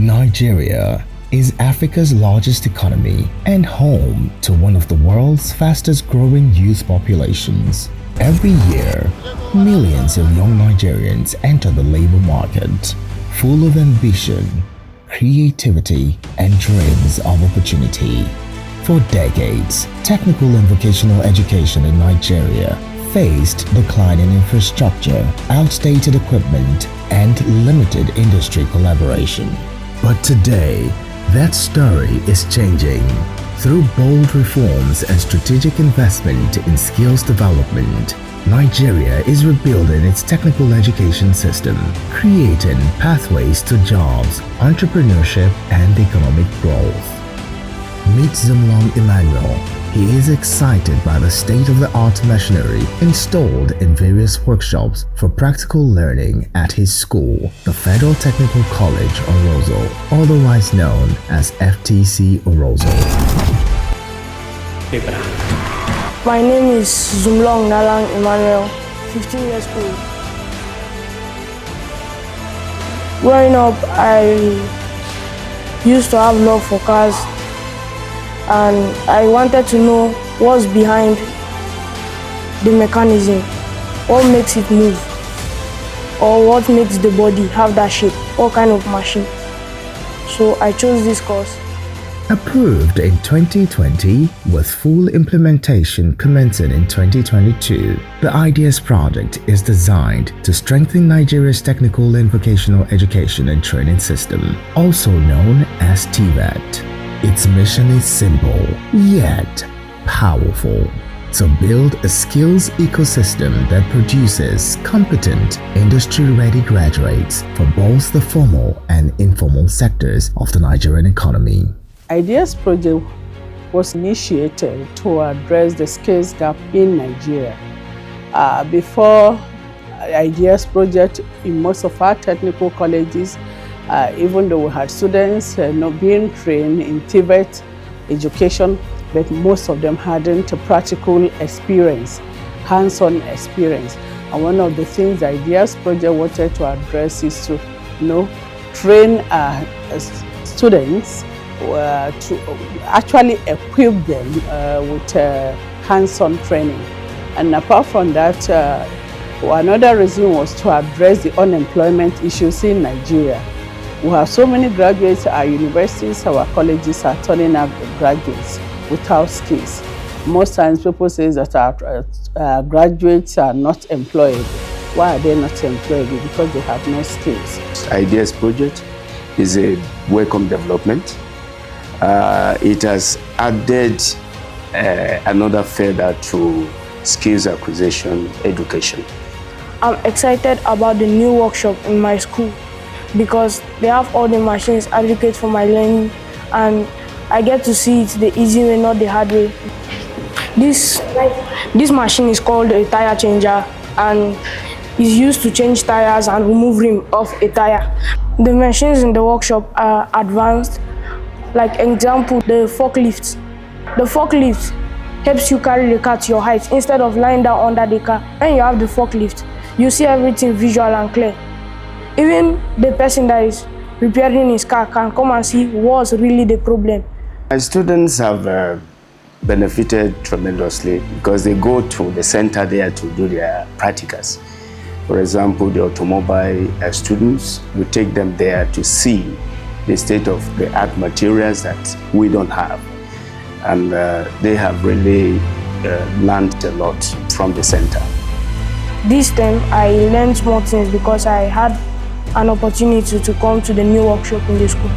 Nigeria is Africa's largest economy and home to one of the world's fastest growing youth populations. Every year, millions of young Nigerians enter the labor market, full of ambition, creativity, and dreams of opportunity. For decades, technical and vocational education in Nigeria faced declining infrastructure, outdated equipment, and limited industry collaboration. But today, that story is changing. Through bold reforms and strategic investment in skills development, Nigeria is rebuilding its technical education system, creating pathways to jobs, entrepreneurship, and economic growth. Meet Zumlong Emmanuel. He is excited by the state-of-the-art machinery installed in various workshops for practical learning at his school, the Federal Technical College Orozo, otherwise known as FTC Orozo. My name is Zumlong Nalang Emmanuel, 15 years old. Growing up, I used to have love for cars, and I wanted to know what's behind the mechanism, what makes it move, or what makes the body have that shape, what kind of machine. So I chose this course. Approved in 2020 with full implementation commencing in 2022, the IDEAS project is designed to strengthen Nigeria's technical and vocational education and training system, also known as TVET. Its mission is simple, yet powerful: to build a skills ecosystem that produces competent, industry-ready graduates for both the formal and informal sectors of the Nigerian economy. IDEAS project was initiated to address the skills gap in Nigeria. Before IDEAS project, in most of our technical colleges, even though we had students not being trained in TVET education, but most of them hadn't a practical experience, hands-on experience. And one of the things the IDEAS project wanted to address is to train students to actually equip them with hands-on training. And apart from that, another reason was to address the unemployment issues in Nigeria. We have so many graduates at our universities, our colleges are turning out graduates without skills. Most times people say that our graduates are not employed. Why are they not employed? Because they have no skills. IDEAS project is a welcome development. It has added another feather to skills acquisition education. I'm excited about the new workshop in my school because they have all the machines adequate for my learning, and I get to see it the easy way, not the hard way. This machine is called a tire changer and is used to change tires and remove rim off a tire. The machines in the workshop are advanced. Like example, the forklift. The forklift helps you carry the car to your height instead of lying down under the car. When you have the forklift, you see everything visual and clear. Even the person that is repairing his car can come and see what's really the problem. My students have benefited tremendously because they go to the center there to do their practicals. For example, the automobile students, we take them there to see the state-of-the-art materials that we don't have. And they have really learned a lot from the center. This time I learned more things because I had an opportunity to come to the new workshop in the school.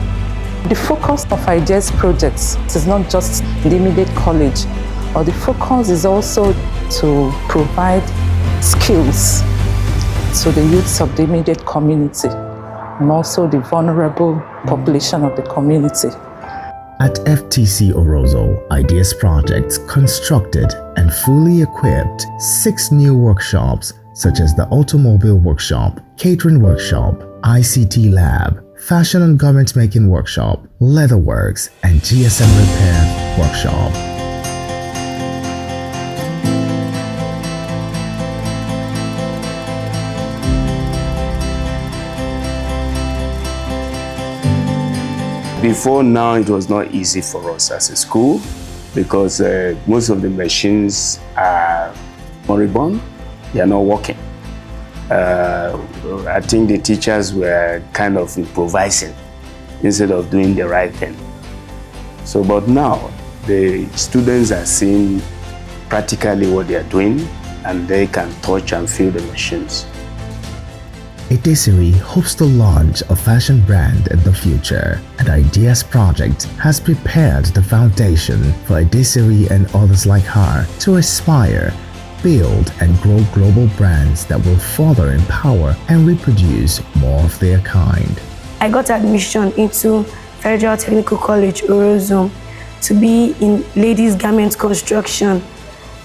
The focus of IDEAS projects is not just the immediate college, but the focus is also to provide skills to the youths of the immediate community and also the vulnerable population of the community. At FTC Orozo, IDEAS projects constructed and fully equipped 6 new workshops such as the Automobile Workshop, Catering Workshop, ICT Lab, Fashion and Garment Making Workshop, Leatherworks, and GSM Repair Workshop. Before now, it was not easy for us as a school because most of the machines are moribund. They are not working. I think the teachers were kind of improvising instead of doing the right thing. So, but now the students are seeing practically what they are doing and they can touch and feel the machines. Edesiri hopes to launch a fashion brand in the future, and Ideas Project has prepared the foundation for Edesiri and others like her to aspire, build and grow global brands that will further empower and reproduce more of their kind. I got admission into Federal Technical College, Orozum, to be in ladies' garment construction.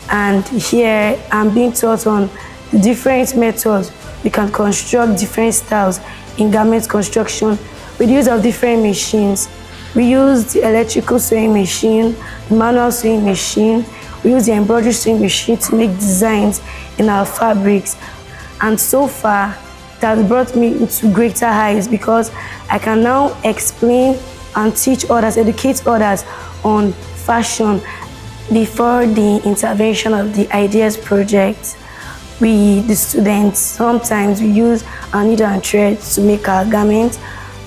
And here I'm being taught on the different methods we can construct different styles in garment construction with the use of different machines. We use the electrical sewing machine, the manual sewing machine, we use the embroidery sewing machine to make designs in our fabrics. And so far, it has brought me into greater heights because I can now explain and teach others, educate others on fashion. Before the intervention of the Ideas Project, the students, sometimes we use our needle and thread to make our garments,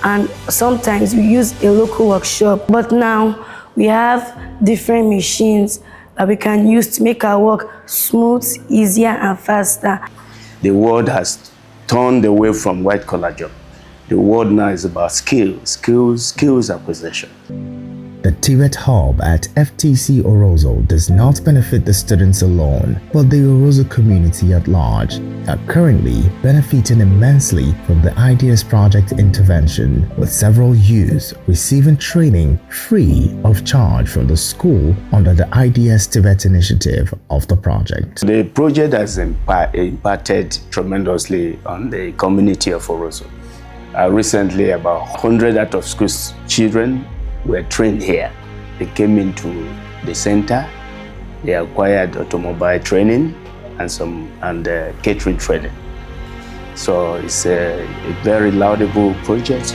and sometimes we use a local workshop. But now we have different machines that we can use to make our work smooth, easier and faster. The world has turned away from white-collar job. The world now is about skills acquisition. The Tibet Hub at FTC Orozo does not benefit the students alone, but the Orozo community at large, are currently benefiting immensely from the Ideas Project intervention, with several youths receiving training free of charge from the school under the Ideas Tibet initiative of the project. The project has impacted tremendously on the community of Orozo. Recently, about 100 out-of-school children were trained here. They came into the center, they acquired automobile training and catering training. So it's a very laudable project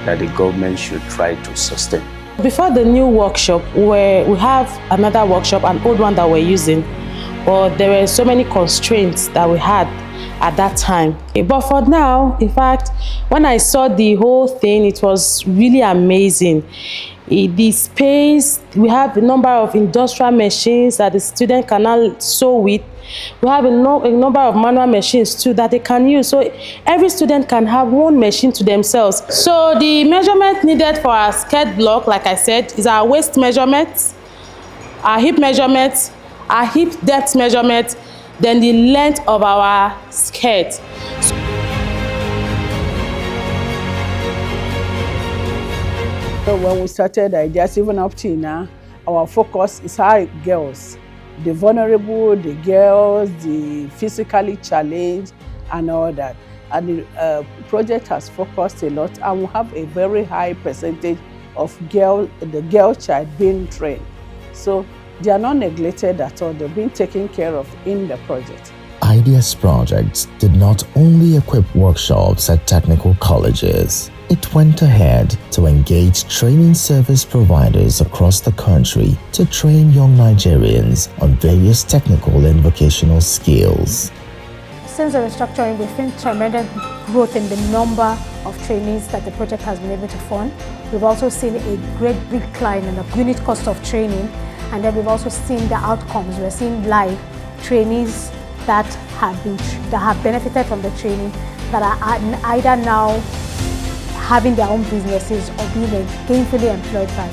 that the government should try to sustain. Before the new workshop, where we have another workshop, an old one that we're using, but there were so many constraints that we had at that time. But for now, in fact, when I saw the whole thing, it was really amazing. The space, we have a number of industrial machines that the student can now sew with. We have a number of manual machines too that they can use. So every student can have one machine to themselves. So the measurement needed for our skirt block, like I said, is our waist measurement, our hip measurement, our hip depth measurement, then the length of our skirt. So when we started Ideas, even up till now, our focus is our girls, the vulnerable, the girls, the physically challenged, and all that. And the project has focused a lot, and we have a very high percentage of the girl child being trained. So they are not neglected at all. They're being taken care of in the project. Ideas Project did not only equip workshops at technical colleges. It went ahead to engage training service providers across the country to train young Nigerians on various technical and vocational skills. Since the restructuring, we've seen tremendous growth in the number of trainees that the project has been able to fund. We've also seen a great decline in the unit cost of training, and then we've also seen the outcomes. We're seeing live trainees that have benefited from the training, that are either now having their own businesses or being gainfully employed by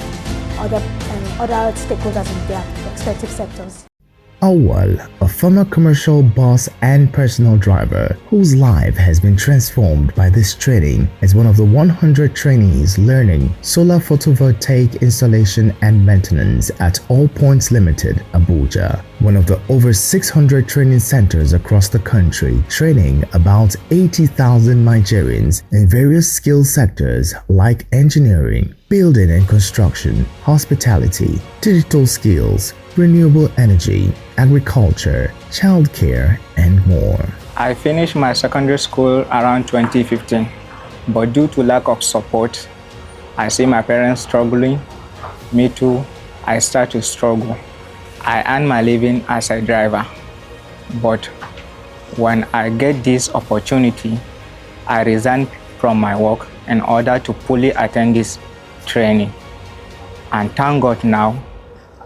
other stakeholders in their respective sectors. Awal, a former commercial bus and personal driver whose life has been transformed by this training, is one of the 100 trainees learning solar photovoltaic installation and maintenance at All Points Limited, Abuja, one of the over 600 training centers across the country, training about 80,000 Nigerians in various skill sectors like engineering, building and construction, hospitality, digital skills, renewable energy, agriculture, childcare, and more. I finished my secondary school around 2015, but due to lack of support, I see my parents struggling. Me too, I start to struggle. I earn my living as a driver, but when I get this opportunity, I resign from my work in order to fully attend this training. And thank God now,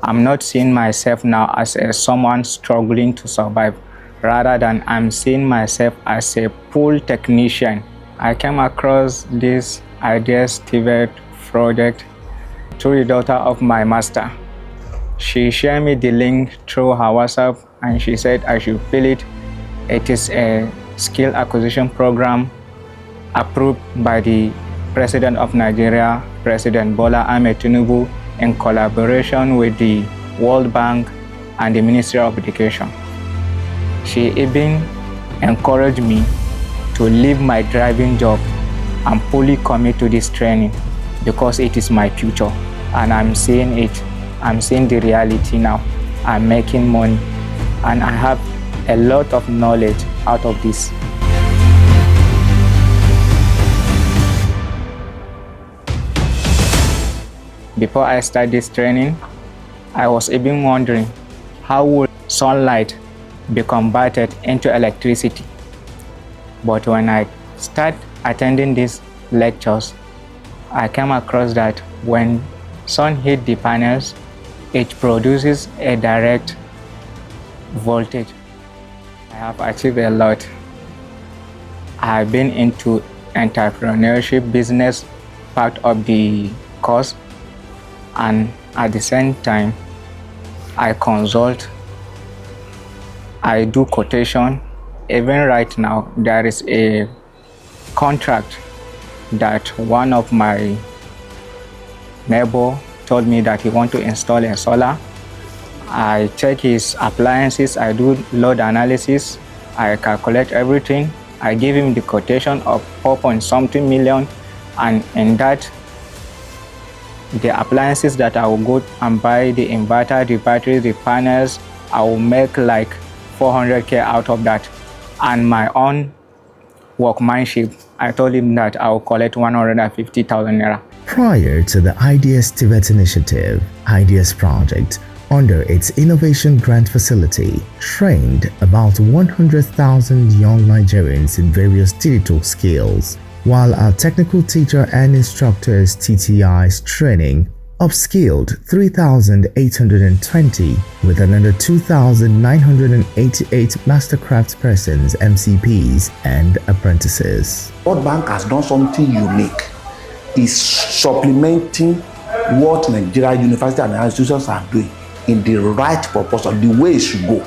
I'm not seeing myself now as someone struggling to survive, rather than I'm seeing myself as a full technician. I came across this Ideas TVET project through the daughter of my master. She shared me the link through her WhatsApp and she said I should fill it. It is a skill acquisition program approved by the President of Nigeria, President Bola Ahmed Tinubu, in collaboration with the World Bank and the Ministry of Education. She even encouraged me to leave my driving job and fully commit to this training because it is my future and I'm seeing it. I'm seeing the reality now. I'm making money and I have a lot of knowledge out of this. Before I start this training, I was even wondering how would sunlight be converted into electricity. But when I start attending these lectures, I came across that when sun hits the panels, it produces a direct voltage. I have achieved a lot. I've been into entrepreneurship business, part of the course, and at the same time, I consult, I do quotation. Even right now, there is a contract that one of my neighbor told me that he wants to install a solar. I check his appliances, I do load analysis, I calculate everything. I give him the quotation of 4-something million, and in that, the appliances that I will go and buy, the inverter, the battery, the panels, I will make like 400K out of that. And my own workmanship, I told him that I will collect 150,000 naira. Prior to the Ideas TVET initiative, Ideas Project, under its Innovation Grant Facility, trained about 100,000 young Nigerians in various digital skills, while our technical teacher and instructors TTI's training upskilled 3,820 with another 2,988 mastercraft persons, MCPs, and apprentices. World Bank has done something unique. It's supplementing what Nigeria university and institutions are doing in the right proportion, the way it should go.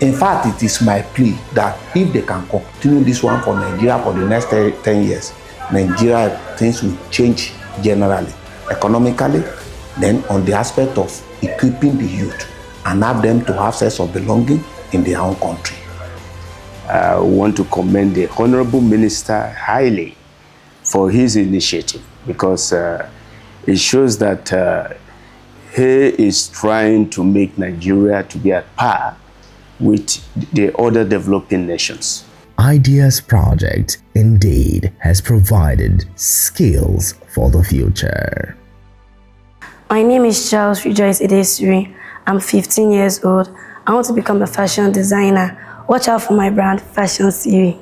In fact, it is my plea that if they can continue this one for Nigeria for the next 10 years, Nigeria, things will change generally, economically, then on the aspect of equipping the youth and have them to have sense of belonging in their own country. I want to commend the Honorable Minister highly for his initiative because it shows that he is trying to make Nigeria to be at par with the other developing nations. Ideas Project indeed has provided skills for the future. My name is Charles Rejoice Idesiri. I'm 15 years old. I want to become a fashion designer. Watch out for my brand, Fashion Siri.